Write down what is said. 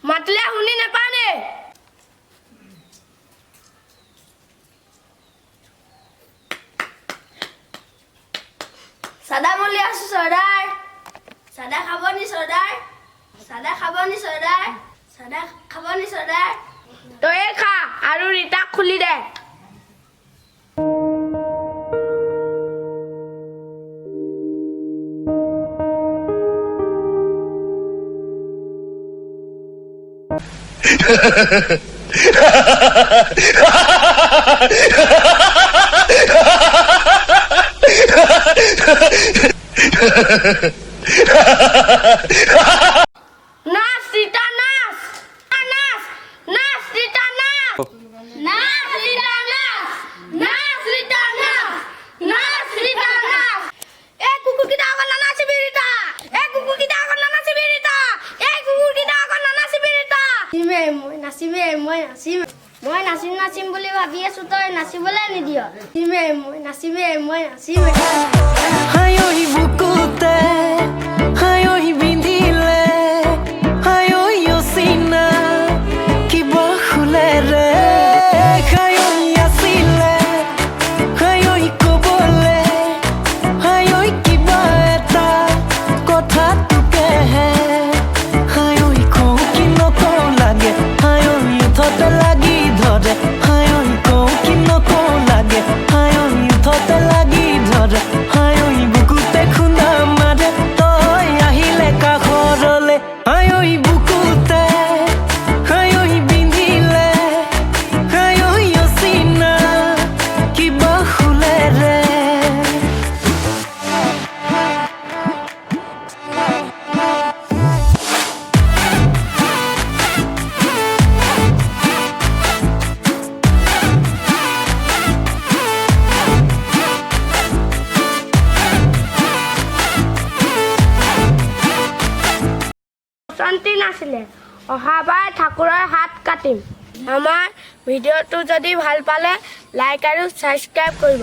মাতলে শুনি নাপানে সাদা মলি আছো সদাই সাদা খাবনি সদাই সাদা খাবনি সদাই সাদা খাবনি সদাই তই খা আৰু ৰিতা খুলি দে নাচ রিতা নাচ নাচ নাচ রিতা নাচ নাচ রিতা নাচ নাচ রিতা নাচ নাচ রিতা নাচ এ কুকুর কি দাও না নাচবি রিতা এ কুকুর কি দাও না নাচবি রিতা এ কুকুর কি দাও না নাচবি ৰিতা নাচিমে মই নাচিম বুলি ভাবি আছো তই নাচিবলৈ নিদিয় মই নাচিমে হায়ই বুকুতে হায়ই বিন্ধিলে হায়ই অচিনা কিবা খুলে ৰে হায়ই আছিলে হায়ই কবলে হায়ই কিবা এটা কথা তোকেহে হায়ই কওঁ কি নকওঁ লাগে হায়ই উঠতে লাগি ধৰে হায়ই কওঁ কি নকওঁ লাগে হায়ই উঠতে লাগি ধৰে হায়ই বুকুতে খুন্দা মাৰে তই আহিলে কাষৰলে হায়ই বুকুতে হায়ই বিন্ধিলে হায়ই অচিনা কিবা খুলে ৰে শান্তি নাছিলে অহাবাৰ ঠাকুৰৰ হাত কাটিম আমাৰ ভিডিঅ'টো যদি ভাল পালে লাইক আৰু ছাবস্ক্ৰাইব কৰিব